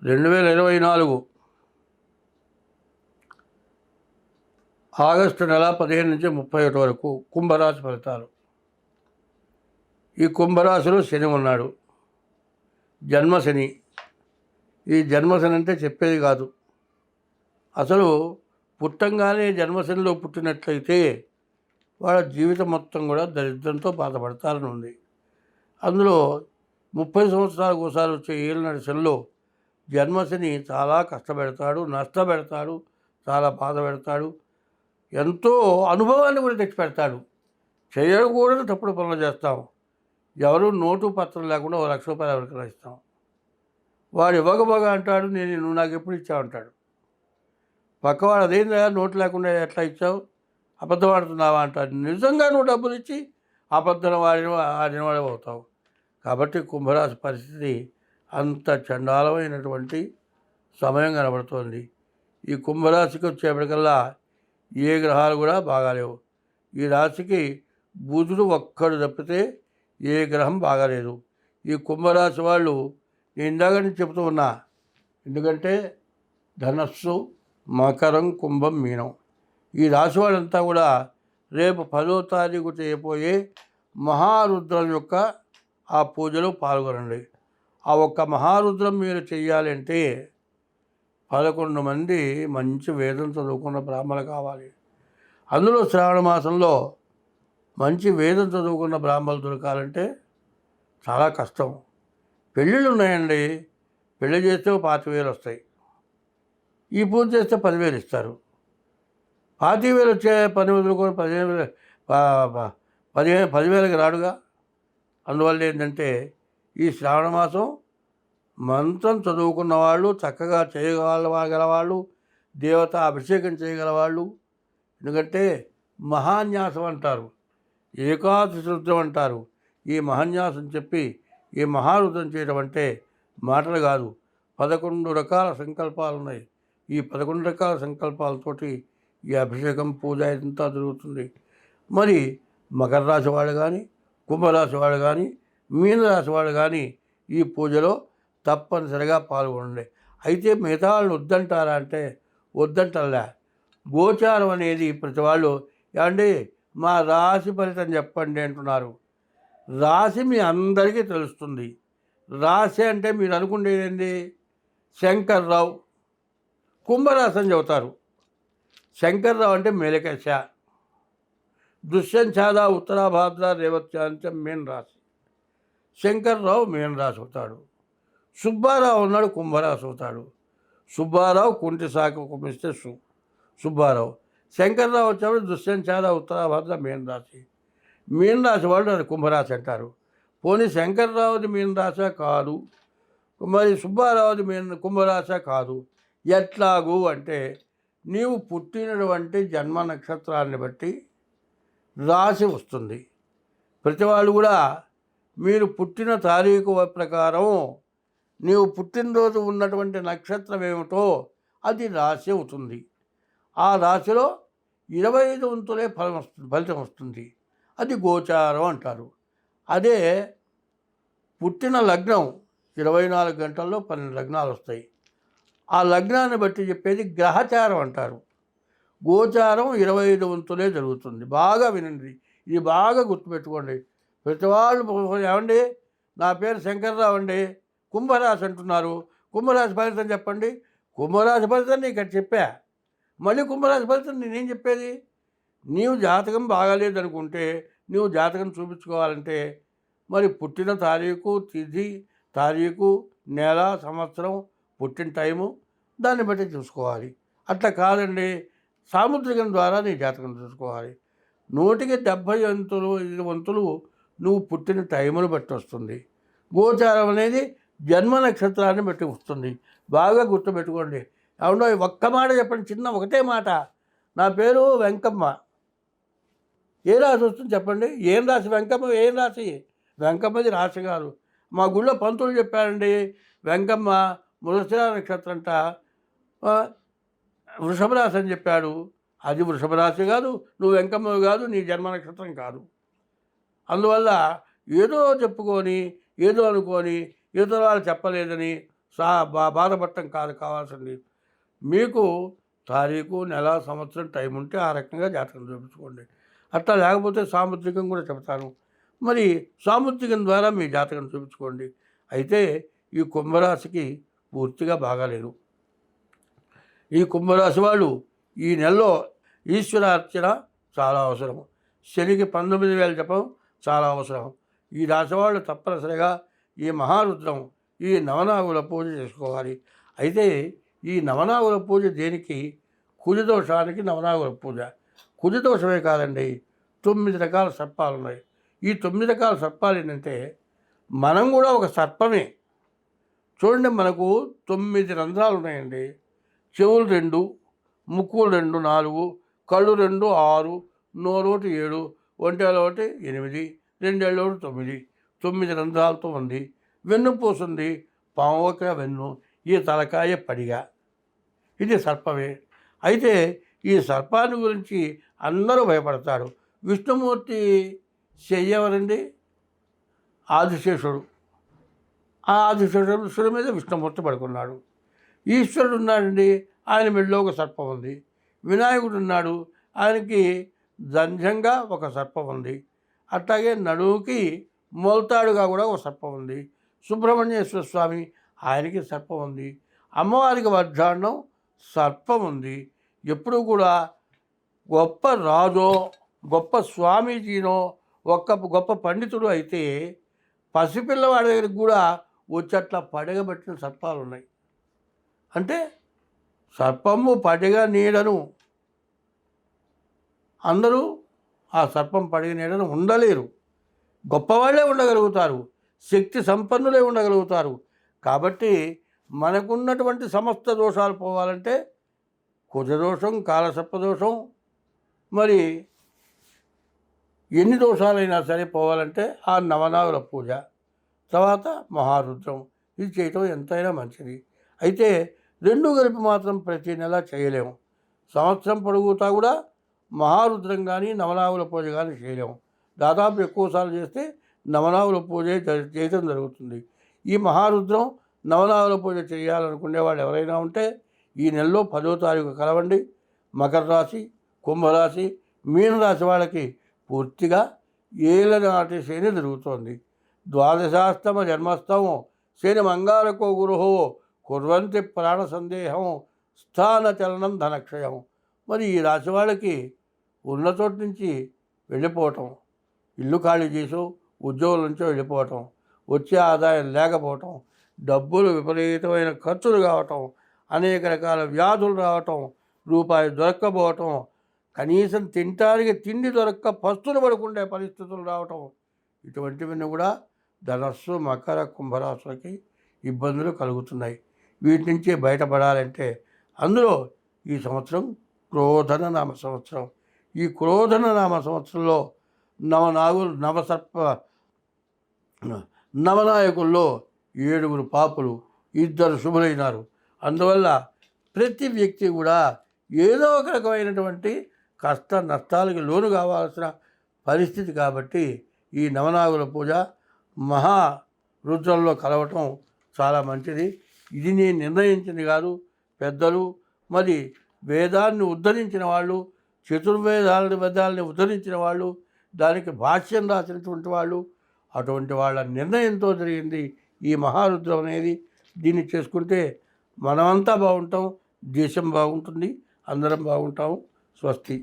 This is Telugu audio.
2024 ఆగస్టు నెల 15 నుంచి 31 వరకు కుంభరాశి ఫలితాలు. ఈ కుంభరాశిలో శని ఉన్నాడు, జన్మశని. ఈ జన్మశని అంటే చెప్పేది కాదు. అసలు పుట్టంగానే జన్మశనిలో పుట్టినట్లయితే వాళ్ళ జీవితం మొత్తం కూడా దరిద్రంతో బాధపడతారని ఉంది. అందులో 30 సంవత్సరాలకు ఒకసారి వచ్చే ఏళ్ళనాటి శనిలో జన్మశని చాలా కష్టపెడతాడు, నష్టపెడతాడు, చాలా బాధ పెడతాడు, ఎంతో అనుభవాన్ని కూడా తెచ్చిపెడతాడు. చేయకూడదు తప్పుడు పనులు చేస్తాం. ఎవరు నోటు పత్రం లేకుండా 1 లక్ష రూపాయలు ఎవరికైనా ఇస్తాం. వాడు ఇవ్వకపోగా అంటాడు, నువ్వు నాకు ఎప్పుడు ఇచ్చావు అంటాడు. పక్కవాడు అదేందా నోటు లేకుండా ఎట్లా ఇచ్చావు, అబద్ధం ఆడుతున్నావా అంటాడు. నిజంగా నువ్వు డబ్బులు ఇచ్చి అబద్ధం ఆడినవాడే అవుతావు. కాబట్టి కుంభరాశి పరిస్థితి అంత చండాలమైనటువంటి సమయం కనబడుతోంది. ఈ కుంభరాశికి వచ్చేప్పటికల్లా ఏ గ్రహాలు కూడా బాగాలేవు. ఈ రాశికి బుధుడు ఒక్కడు తప్పితే ఏ గ్రహం బాగాలేదు. ఈ కుంభరాశి వాళ్ళు నేను ఇందాక నుంచి చెబుతూ ఉన్నా. ఎందుకంటే ధనస్సు, మకరం, కుంభం, మీనం ఈ రాశి వాళ్ళంతా కూడా రేపు 10వ తారీఖు చేయబోయే మహారుద్రం యొక్క ఆ పూజలో పాల్గొనండి. ఆ ఒక్క మహారుద్రం మీరు చెయ్యాలంటే 11 మంది మంచి వేదం చదువుకున్న బ్రాహ్మణులు కావాలి. అందులో శ్రావణ మాసంలో మంచి వేదం చదువుకున్న బ్రాహ్మణులు దొరకాలంటే చాలా కష్టం. పెళ్ళిళ్ళు ఉన్నాయండి, పెళ్ళి చేస్తే 25,000 వస్తాయి. ఈ పూజ చేస్తే 10,000 ఇస్తారు. 25,000 వచ్చే పని వదులుకొని 10,000కి రాడుగా. అందువల్ల ఏంటంటే ఈ శ్రావణ మాసం మంత్రం చదువుకున్న వాళ్ళు, చక్కగా చేయగలవాళ్ళు, దేవత అభిషేకం చేయగలవాళ్ళు. ఎందుకంటే మహాన్యాసం అంటారు, ఏకాదశి రుద్రం అంటారు. ఈ మహాన్యాసం చెప్పి ఈ మహారుద్రం చేయడం అంటే మాటలు కాదు. 11 రకాల సంకల్పాలు ఉన్నాయి. ఈ 11 రకాల సంకల్పాలతోటి ఈ అభిషేకం, పూజ ఇదంతా జరుగుతుంది. మరి మకర రాశి వాళ్ళు కానీ, కుంభరాశి వాళ్ళు కానీ, మీనరాశి వాళ్ళు కానీ ఈ పూజలో తప్పనిసరిగా పాల్గొనండి. అయితే మిగతా వాళ్ళు వద్దంటారా అంటే వద్దంటల్లా. గోచారం అనేది ప్రతి వాళ్ళు ఏమండి మా రాశి ఫలితం చెప్పండి అంటున్నారు. రాశి మీ అందరికీ తెలుస్తుంది. రాశి అంటే మీరు అనుకునేది ఏంటి? శంకర్రావు కుంభరాశి అని చెబుతారు. శంకర్రావు అంటే మేలకేశ, దుష్యంఛాద, ఉత్తరాభాద్ర, రేవత్యాంచం మీన రాశి. శంకర్రావు మీన రాశి అవుతాడు. సుబ్బారావు ఉన్నాడు, కుంభరాశి అవుతాడు. సుబ్బారావు కుంటి శాఖ కుమిస్తే సుబ్బారావు. శంకర్రావు వచ్చేవాడు దుష్యంఛాద, ఉత్తరాభాద్ర, మీన రాశి. మీన రాశి వాళ్ళు అది కుంభరాశి అంటారు. పోనీ శంకర్రావుది మీన రాశ కాదు, మరి సుబ్బారావుది కుంభరాశ కాదు. ఎట్లాగూ అంటే నీవు పుట్టినటువంటి జన్మ నక్షత్రాన్ని బట్టి రాశి వస్తుంది. ప్రతి వాళ్ళు కూడా మీరు పుట్టిన తారీఖు ప్రకారం నీవు పుట్టినరోజు ఉన్నటువంటి నక్షత్రం ఏమిటో అది రాశి అవుతుంది. ఆ రాశిలో 25 వంతులే ఫలితం వస్తుంది. అది గోచారం అంటారు. అదే పుట్టిన లగ్నం 24 గంటల్లో 12 లగ్నాలు వస్తాయి. ఆ లగ్నాన్ని బట్టి చెప్పేది గ్రహచారం అంటారు. గోచారం 25 వంతులే జరుగుతుంది. బాగా వినండి, ఇది బాగా గుర్తుపెట్టుకోండి. ప్రతి వాళ్ళు ఏమండి నా పేరు శంకర్రావు అండి, కుంభరాశి అంటున్నారు, కుంభరాశి ఫలితం చెప్పండి. కుంభరాశి ఫలితం నీకు ఇక్కడ చెప్పా, మళ్ళీ కుంభరాశి ఫలితం నేనేం చెప్పేది? నీవు జాతకం బాగాలేదనుకుంటే నీవు జాతకం చూపించుకోవాలంటే మరి పుట్టిన తారీఖు, తిథి, తారీఖు, నెల, సంవత్సరం, పుట్టిన టైము దాన్ని బట్టి చూసుకోవాలి. అట్లా కాదండి, సాముద్రికం ద్వారా నీ జాతకం చూసుకోవాలి. 170 వంతులు నువ్వు పుట్టిన టైమును బట్టి వస్తుంది. గోచారం అనేది జన్మ నక్షత్రాన్ని బట్టి వస్తుంది. బాగా గుర్తుపెట్టుకోండి. అవునో ఒక్క మాట చెప్పండి, చిన్న ఒకటే మాట. నా పేరు వెంకమ్మ, ఏ రాశి వస్తుంది చెప్పండి? ఏం రాశి? వెంకమ్మ ఏం రాశి? వెంకమ్మది రాశి కాదు. మా గుళ్ళో పంతులు చెప్పారండి, వెంకమ్మ మృగశిర నక్షత్రం అంట, వృషభ రాశి అని చెప్పాడు. అది వృషభ రాశి కాదు, నువ్వు వెంకమ్మవి కాదు, నీ జన్మ నక్షత్రం కాదు. అందువల్ల ఏదో చెప్పుకొని, ఏదో అనుకొని, ఇతర వాళ్ళు చెప్పలేదని బాధపడటం కాదు కావాల్సింది. మీకు తారీఖు, నెల, సంవత్సరం టైం ఉంటే ఆ రకంగా జాతకం చూపించుకోండి. అట్లా లేకపోతే సాముద్రికం కూడా చెప్తాను. మరి సాముద్రికం ద్వారా మీ జాతకం చూపించుకోండి. అయితే ఈ కుంభరాశికి పూర్తిగా బాగాలేదు. ఈ కుంభరాశి వాళ్ళు ఈ నెలలో ఈశ్వరార్చన చాలా అవసరం. శనికి 19,000 జపం చాలా అవసరం. ఈ రాశి వాళ్ళు తప్పనిసరిగా ఈ మహారుద్రం, ఈ నవనాగుల పూజ చేసుకోవాలి. అయితే ఈ నవనాగుల పూజ దేనికి? కుజదోషానికి నవనాగుల పూజ. కుజదోషమే కాదండి, 9 రకాల సర్పాలు ఉన్నాయి. ఈ 9 రకాల సర్పాలు ఏంటంటే మనం కూడా ఒక సర్పమే. చూడండి, మనకు 9 రంధ్రాలు ఉన్నాయండి. చెవులు 2, ముక్కులు 2, 4, కళ్ళు 2, 6, నోరు 7, ఒంటెలు 8, రెండేళ్ళు 9, 9 రంధ్రాలతో ఉంది. వెన్నుపూస ఉంది, పాముక వెన్ను, ఈ తలకాయ పడిగా, ఇది సర్పమే. అయితే ఈ సర్పాన్ని గురించి అందరూ భయపడతారు. విష్ణుమూర్తి చెయ్యవరండి ఆదిశేషుడు. ఆ ఆదిశేషుడు మీద విష్ణుమూర్తి పడుకున్నాడు. ఈశ్వరుడు ఉన్నాడండి, ఆయన మెడలో ఒక సర్పం ఉంది. వినాయకుడు ఉన్నాడు, ఆయనకి జంఝంగా ఒక సర్పం ఉంది. అట్లాగే నడువుకి మొలతాడుగా కూడా ఒక సర్పం ఉంది. సుబ్రహ్మణ్యేశ్వర స్వామి, ఆయనకి సర్పం ఉంది. అమ్మవారికి వడ్డాణం సర్పం ఉంది. ఎప్పుడు కూడా గొప్ప రాజో, గొప్ప స్వామీజీనో, గొప్ప పండితుడు అయితే పసిపిల్లవాడి దగ్గరికి కూడా వచ్చి పడగబెట్టిన సర్పాలు ఉన్నాయి. అంటే సర్పము పడగ నీడను, అందరూ ఆ సర్పం పడగ నీడను ఉండలేరు. గొప్పవాళ్ళే ఉండగలుగుతారు, శక్తి సంపన్నులే ఉండగలుగుతారు. కాబట్టి మనకున్నటువంటి సమస్త దోషాలు పోవాలంటే కుజదోషం, కాలసర్పదోషం, మరి ఎన్ని దోషాలైనా సరే పోవాలంటే ఆ నవనాగుల పూజ, తర్వాత మహారుద్రం, ఇది చేయటం ఎంతైనా మంచిది. అయితే రెండు కలిపి మాత్రం ప్రతి నెల చేయలేము. సంవత్సరం పొడుగుతా కూడా మహారుద్రం కానీ నవనాగుల పూజ కానీ చేయలేము. దాదాపు ఎక్కువసార్లు చేస్తే నవనాగుల పూజ చేయటం జరుగుతుంది. ఈ మహారుద్రం, నవనాగుల పూజ చేయాలనుకునే వాళ్ళు ఎవరైనా ఉంటే ఈ నెలలో 10వ తారీఖు కలవండి. మకర రాశి, కుంభరాశి, మీనరాశి వాళ్ళకి పూర్తిగా ఏళ్ళనాటి శని జరుగుతోంది. ద్వాదశాస్తమ జన్మస్థము శని మంగారకో గురుహో కుర్వంతి ప్రాణ సందేహం స్థాన చలనం ధనక్షయం. మరి ఈ రాశి వాళ్ళకి ఉన్న చోటు నుంచి వెళ్ళిపోవటం, ఇల్లు ఖాళీ చేసో ఉద్యోగుల నుంచో వెళ్ళిపోవటం, వచ్చే ఆదాయం లేకపోవటం, డబ్బులు విపరీతమైన ఖర్చులు కావటం, అనేక రకాల వ్యాధులు రావటం, రూపాయి దొరక్కపోవటం, కనీసం తినటానికి తిండి దొరక్క పస్తులు పడుకుండే పరిస్థితులు రావటం, ఇటువంటివన్నీ కూడా ధనస్సు, మకర, కుంభరాశులకి ఇబ్బందులు కలుగుతున్నాయి. వీటి నుంచి బయటపడాలంటే అందులో ఈ సంవత్సరం క్రోధన నామ సంవత్సరం. ఈ క్రోధన నామ సంవత్సరంలో నవనాయకుల్లో 7 పాపులు, 2 శుభులైనారు. అందువల్ల ప్రతి వ్యక్తి కూడా ఏదో ఒక రకమైనటువంటి కష్ట నష్టాలకి లోను కావాల్సిన పరిస్థితి. కాబట్టి ఈ నవనాగుల పూజ మహా రుద్రంలో కలవటం చాలా మంచిది. ఇది నేను నిర్ణయించింది కాదు, పెద్దలు, మరి వేదాన్ని ఉద్ధరించిన వాళ్ళు, వేదాలని ఉద్ధరించిన వాళ్ళు, దానికి భాష్యం రాసినటువంటి వాళ్ళు, అటువంటి వాళ్ళ నిర్ణయంతో జరిగింది ఈ మహారుద్రం అనేది. దీన్ని చేసుకుంటే మనమంతా బాగుంటాం, దేశం బాగుంటుంది, అందరం బాగుంటాము. స్వస్తి.